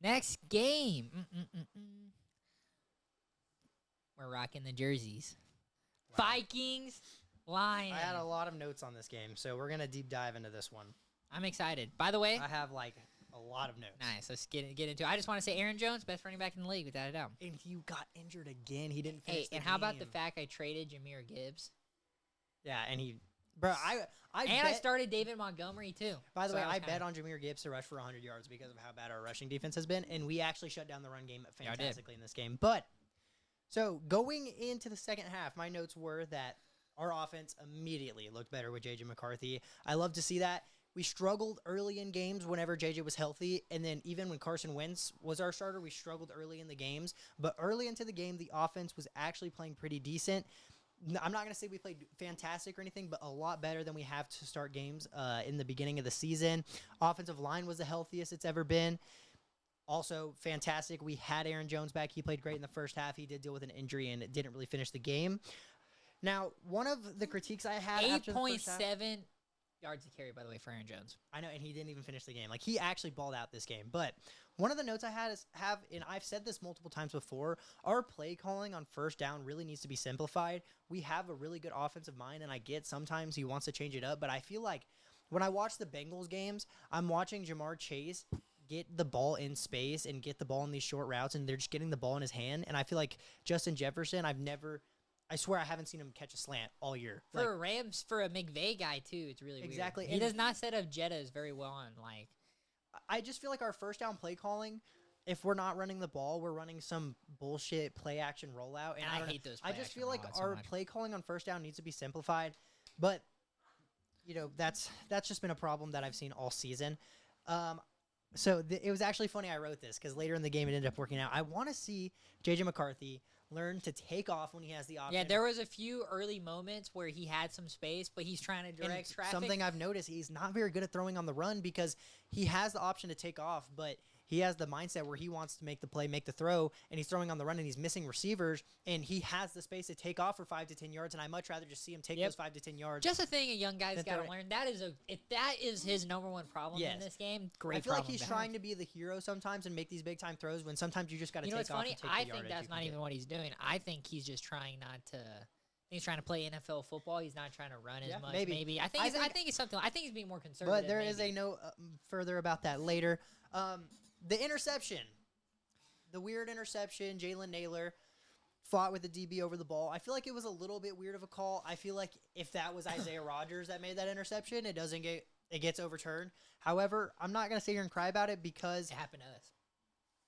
Next game. We're rocking the jerseys. Wow. Vikings, Lions. I had a lot of notes on this game, so we're going to deep dive into this one. I'm excited. By the way, I have, like, a lot of notes. nice. Let's get into it. I just want to say Aaron Jones, best running back in the league, without a doubt. And he got injured again. He didn't finish Hey, the and how about the game. fact I traded Jahmyr Gibbs? Yeah, and he... Bro, I I started David Montgomery, too. By the way, I bet bet on Jahmyr Gibbs to rush for 100 yards because of how bad our rushing defense has been, and we actually shut down the run game fantastically in this game. But, so, going into the second half, my notes were that our offense immediately looked better with J.J. McCarthy. I love to see that. We struggled early in games whenever J.J. was healthy, and then even when Carson Wentz was our starter, we struggled early in the games. But early into the game, the offense was actually playing pretty decent. I'm not going to say we played fantastic or anything, but a lot better than we have to start games in the beginning of the season. Offensive line was the healthiest it's ever been. Also, fantastic. We had Aaron Jones back. He played great in the first half. He did deal with an injury and it didn't really finish the game. Now, one of the critiques I had after the first half... 8.7 yards to carry, by the way, for Aaron Jones. I know, and he didn't even finish the game. Like, he actually balled out this game. But one of the notes I have, and I've said this multiple times before, our play calling on first down really needs to be simplified. We have a really good offensive mind, and I get sometimes he wants to change it up, but I feel like when I watch the Bengals games, I'm watching Jamar Chase get the ball in space and get the ball in these short routes, and they're just getting the ball in his hand. And I feel like Justin Jefferson, I swear I haven't seen him catch a slant all year. For a Rams, for a McVay guy, too, it's really exactly. weird. He does not set up Jettas very well on, like... I just feel like our first down play calling, if we're not running the ball, we're running some bullshit play action rollout. And I hate those play I just action feel like rollouts so our much. play calling on first down needs to be simplified. But, you know, that's just been a problem that I've seen all season. So it was actually funny I wrote this because later in the game it ended up working out. I want to see J.J. McCarthy learn to take off when he has the option. Yeah, there was a few early moments where he had some space, but he's trying to direct traffic. Something I've noticed, he's not very good at throwing on the run because he has the option to take off, but he has the mindset where he wants to make the play, make the throw, and he's throwing on the run and he's missing receivers, and he has the space to take off for 5 to 10 yards, and I'd much rather just see him take those 5 to 10 yards. Just a thing a young guy's got to learn. If that is his number one problem in this game, great I feel like problem he's trying to be the hero sometimes and make these big time throws when sometimes you just got to take off. You know what's funny? And take I the think yardage that's you can not get. even what he's doing. I think he's just trying not to. He's trying to play NFL football. He's not trying to run as much. Maybe. I think it's something. I think he's being more conservative. But there is a note further about that later. The interception. The weird interception, Jalen Naylor fought with the DB over the ball. I feel like it was a little bit weird of a call. I feel like if that was Isaiah Rodgers that made that interception, it gets overturned. However, I'm not going to sit here and cry about it because it happened to us.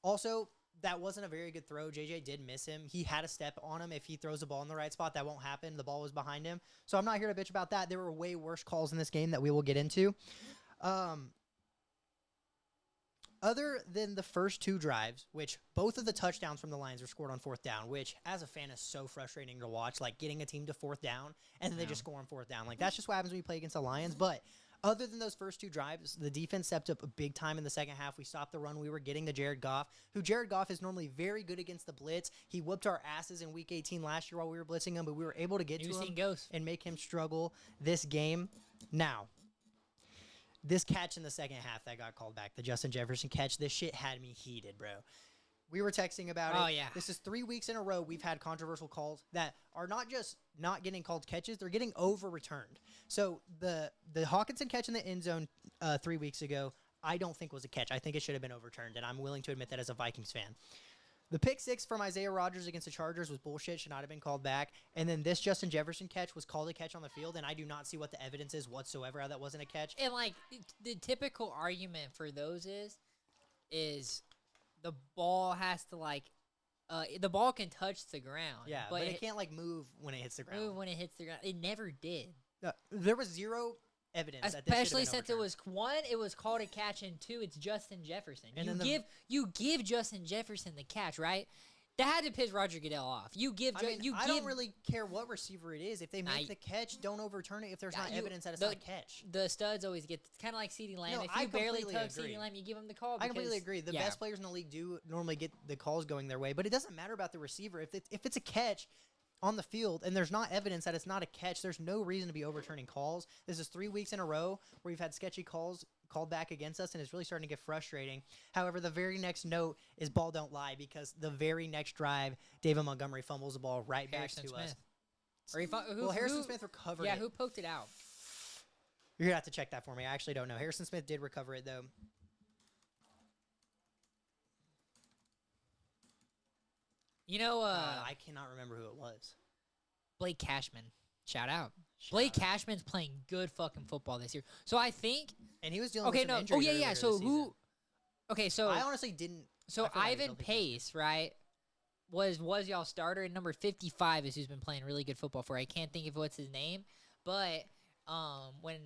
Also, that wasn't a very good throw. JJ did miss him. He had a step on him. If he throws the ball in the right spot, that won't happen. The ball was behind him. So I'm not here to bitch about that. There were way worse calls in this game that we will get into. Other than the first two drives, which both of the touchdowns from the Lions were scored on fourth down, which as a fan is so frustrating to watch, like getting a team to fourth down and then they just score on fourth down. Like that's just what happens when you play against the Lions. But other than those first two drives, the defense stepped up a big time in the second half. We stopped the run. We were getting to Jared Goff, who Jared Goff is normally very good against the blitz. He whooped our asses in Week 18 last year while we were blitzing him, but we were able to get to him and make him struggle this game. Now, this catch in the second half that got called back, the Justin Jefferson catch, this shit had me heated, bro. We were texting about it. Oh, yeah. This is 3 weeks in a row we've had controversial calls that are not just not getting called catches, they're getting overturned. So the Hawkinson catch in the end zone 3 weeks ago, I don't think was a catch. I think it should have been overturned, and I'm willing to admit that as a Vikings fan. The pick six from Isaiah Rodgers against the Chargers was bullshit, should not have been called back. And then this Justin Jefferson catch was called a catch on the field, and I do not see what the evidence is whatsoever how that wasn't a catch. And, like, the typical argument for those is the ball has to, like, the ball can touch the ground. Yeah, but it can't, like, move when it hits the ground. Move when it hits the ground. It never did. There was zero evidence that this especially should have since been it was called a catch, and two, it's Justin Jefferson. And you give Justin Jefferson the catch, right? That had to piss Roger Goodell off. I don't really care what receiver it is. If they make the catch, don't overturn it if there's not evidence that it's not a catch. The studs always get kind of like CeeDee Lamb. No, if you barely tug CeeDee Lamb, you give him the call. I completely agree. The best players in the league do normally get the calls going their way, but it doesn't matter about the receiver. If it's a catch on the field and there's not evidence that it's not a catch, there's no reason to be overturning calls. This is 3 weeks in a row where we've had sketchy calls called back against us, and it's really starting to get frustrating. However, the very next note is ball don't lie, because the very next drive, David Montgomery fumbles the ball right Harrison back to Smith. us. Or Harrison Smith recovered it. who poked it out? You're going to have to check that for me. I actually don't know. Harrison Smith did recover it, though. You know, I cannot remember who it was. Blake Cashman. Shout out. Blake Cashman's playing good fucking football this year. So I think. And he was dealing with some injuries. Oh, yeah, earlier yeah. So this who. season. Okay, so. I honestly didn't. So Ivan Pace, right, was y'all starter, and number 55 is who's been playing really good football for. I can't think of what's his name, but when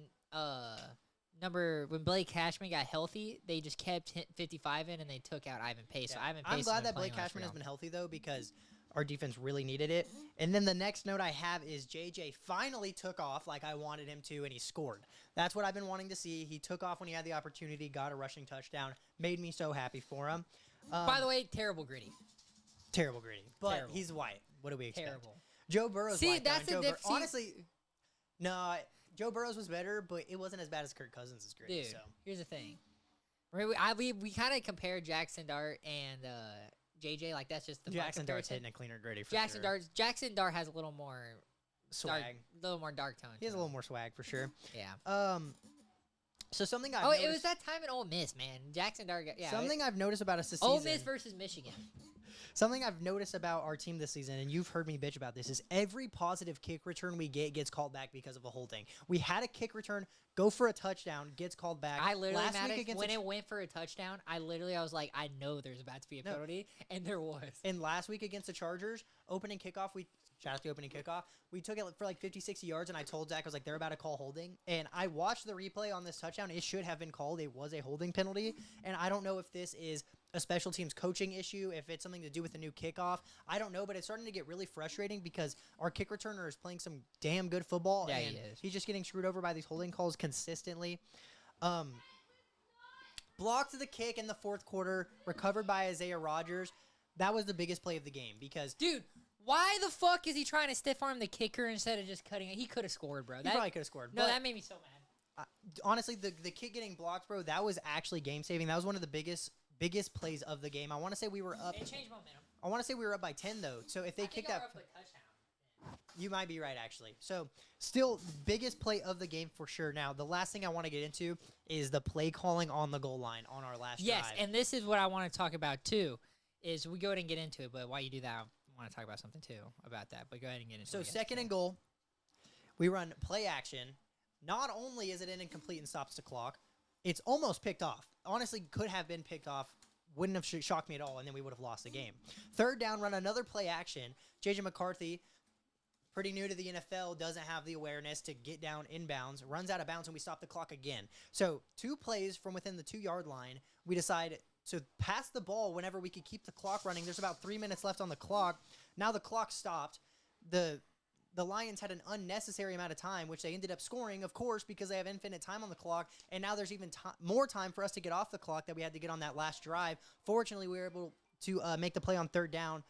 Blake Cashman got healthy, they just kept 55 in and they took out Ivan Pace. Yeah. So Ivan Pace I'm glad that Blake Cashman has been healthy, though, because our defense really needed it. And then the next note I have is JJ finally took off like I wanted him to, and he scored. That's what I've been wanting to see. He took off when he had the opportunity, got a rushing touchdown, made me so happy for him. By the way, terrible gritty. Terrible gritty. But terrible. He's white. What do we expect? Terrible. Joe Burrow's See, white. that's the difference. Honestly, no, Joe Burrow's was better, but it wasn't as bad as Kirk Cousins' gritty. Dude, so. Here's the thing. We kind of compared Jackson Dart and JJ. Like, that's just the Jackson Dart's hitting a cleaner gritty for Jackson sure. Jackson Dart has a little more swag. A little more dark tone. He has a little more swag for sure. Yeah. So something it was that time in Ole Miss, man. Jackson Dart. Yeah. Something I've noticed about us this Ole season. Miss versus Michigan. Something I've noticed about our team this season, and you've heard me bitch about this, is every positive kick return we get gets called back because of a holding. We had a kick return, go for a touchdown, gets called back. I literally, when it went for a touchdown, I was like, I know there's about to be a penalty, and there was. And last week against the Chargers, opening kickoff, shout out to opening kickoff, we took it for like 50, 60 yards, and I told Zach, I was like, they're about to call holding. And I watched the replay on this touchdown. It should have been called. It was a holding penalty. And I don't know if this is a special teams coaching issue, if it's something to do with the new kickoff. I don't know, but it's starting to get really frustrating because our kick returner is playing some damn good football. Yeah, and he is. He's just getting screwed over by these holding calls consistently. Blocked the kick in the fourth quarter, recovered by Isaiah Rodgers. That was the biggest play of the game because... Dude, why the fuck is he trying to stiff arm the kicker instead of just cutting it? He could have scored, bro. He probably could have scored. No, that made me so mad. Honestly, the kick getting blocked, bro, that was actually game-saving. That was one of the biggest plays of the game. I want to say we were up... It changed momentum. I want to say we were up by 10, though. So if they kicked that... Up a touchdown. You might be right, actually. So still, biggest play of the game for sure. Now, the last thing I want to get into is the play calling on the goal line on our last drive. Yes, and this is what I want to talk about, too, is we go ahead and get into it. But while you do that, I want to talk about something, too, about that. But go ahead and get into it. So second and goal, we run play action. Not only is it an incomplete and stops the clock, it's almost picked off. Honestly, could have been picked off. Wouldn't have shocked me at all, and then we would have lost the game. Third down, run another play action. J.J. McCarthy, pretty new to the NFL, doesn't have the awareness to get down inbounds, runs out of bounds, and we stop the clock again. So 2 plays from within the 2-yard line, we decide to pass the ball whenever we could keep the clock running. There's about 3 minutes left on the clock. Now the clock stopped. The Lions had an unnecessary amount of time, which they ended up scoring, of course, because they have infinite time on the clock. And now there's even more time for us to get off the clock that we had to get on that last drive. Fortunately, we were able to make the play on third down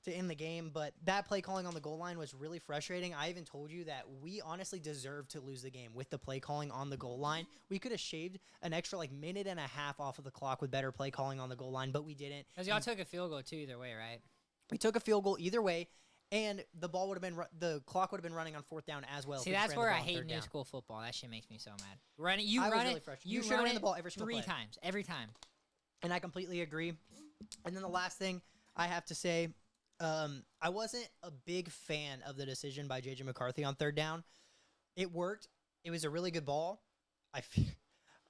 to end the game. But that play calling on the goal line was really frustrating. I even told you that we honestly deserved to lose the game with the play calling on the goal line. We could have shaved an extra minute and a half off of the clock with better play calling on the goal line, but we didn't. Because y'all took a field goal, too, either way, right? We took a field goal either way. And the ball would have been the clock would have been running on fourth down as well. See, that's where I hate new school football. That shit makes me so mad. You should have ran the ball every single 3 times, every time. And I completely agree. And then the last thing I have to say, I wasn't a big fan of the decision by J.J. McCarthy on third down. It worked. It was a really good ball.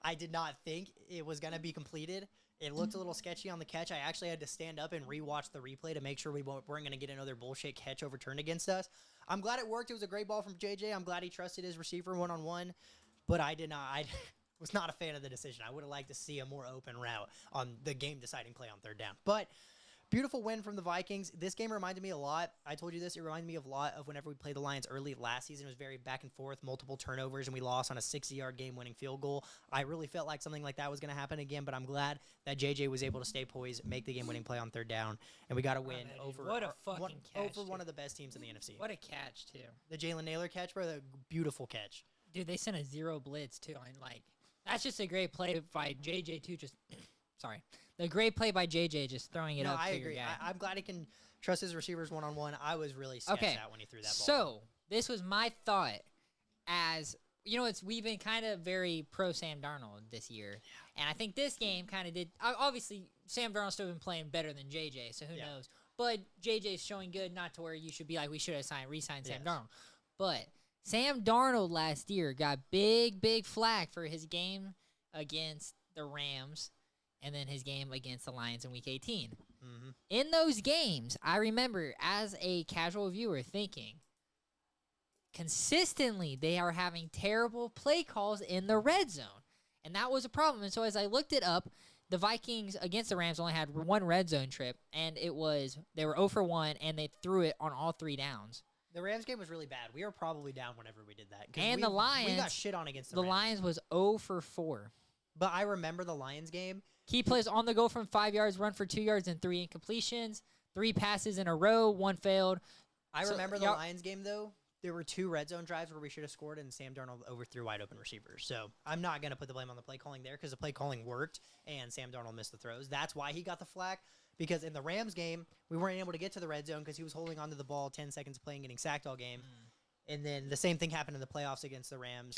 I did not think it was going to be completed. It looked a little sketchy on the catch. I actually had to stand up and rewatch the replay to make sure we weren't going to get another bullshit catch overturned against us. I'm glad it worked. It was a great ball from JJ. I'm glad he trusted his receiver one-on-one, but I was not a fan of the decision. I would have liked to see a more open route on the game-deciding play on third down. But beautiful win from the Vikings. This game reminded me a lot. I told you this. It reminded me a lot of whenever we played the Lions early last season. It was very back and forth, multiple turnovers, and we lost on a 60-yard game-winning field goal. I really felt like something like that was going to happen again, but I'm glad that JJ was able to stay poised, make the game-winning play on third down, and we got a win over one of the best teams in the NFC. What a catch, too. The Jalen Naylor catch, bro, the beautiful catch. Dude, they sent a 0 blitz, too. And That's just a great play by JJ too. Just sorry, the great play by JJ just throwing it up. I to agree. Your guy. I'm glad he can trust his receivers one-on-one. I was really sketched out when he threw that ball. So this was my thought. As you know, we've been kind of very pro Sam Darnold this year, and I think this game kind of did. Obviously, Sam Darnold's still been playing better than JJ, so who knows? But JJ's showing good, not to where you should be like we should have re-signed Sam Darnold. But Sam Darnold last year got big flack for his game against the Rams, and then his game against the Lions in Week 18. Mm-hmm. In those games, I remember as a casual viewer thinking, consistently they are having terrible play calls in the red zone, and that was a problem. And so as I looked it up, the Vikings against the Rams only had one red zone trip, and they were 0 for 1, and they threw it on all 3 downs. The Rams game was really bad. We were probably down whenever we did that. And the Lions, we got shit on against the Rams. The Lions was 0 for 4. But I remember the Lions game. Key plays on the go from 5 yards, run for 2 yards, and 3 incompletions. 3 passes in a row, 1 failed. I remember the Lions game, though. There were 2 red zone drives where we should have scored, and Sam Darnold overthrew wide open receivers. So I'm not going to put the blame on the play calling there because the play calling worked, and Sam Darnold missed the throws. That's why he got the flack. Because in the Rams game, we weren't able to get to the red zone because he was holding onto the ball 10 seconds playing, getting sacked all game. And then the same thing happened in the playoffs against the Rams.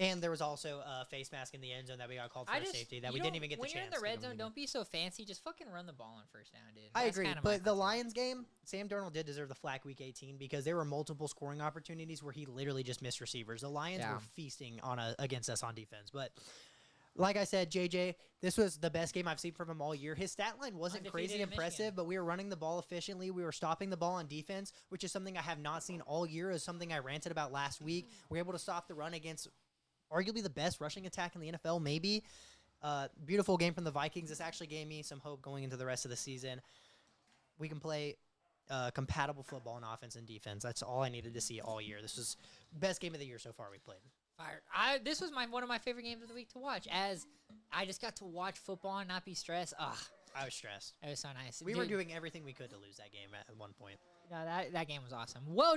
And there was also a face mask in the end zone that we got called for a safety that we didn't even get the chance. When you're in the red zone, don't be so fancy. Just fucking run the ball on first down, dude. I agree. But the Lions game, Sam Darnold did deserve the flack Week 18 because there were multiple scoring opportunities where he literally just missed receivers. The Lions were feasting against us on defense. But like I said, JJ, this was the best game I've seen from him all year. His stat line wasn't crazy impressive, but we were running the ball efficiently. We were stopping the ball on defense, which is something I have not seen all year. Is something I ranted about last week. We were able to stop the run against arguably the best rushing attack in the NFL, maybe. Beautiful game from the Vikings. This actually gave me some hope going into the rest of the season. We can play compatible football on offense and defense. That's all I needed to see all year. This was best game of the year so far we played. This was one of my favorite games of the week to watch, as I just got to watch football and not be stressed. I was stressed. It was so nice. We were doing everything we could to lose that game at one point. No, that game was awesome. Whoa,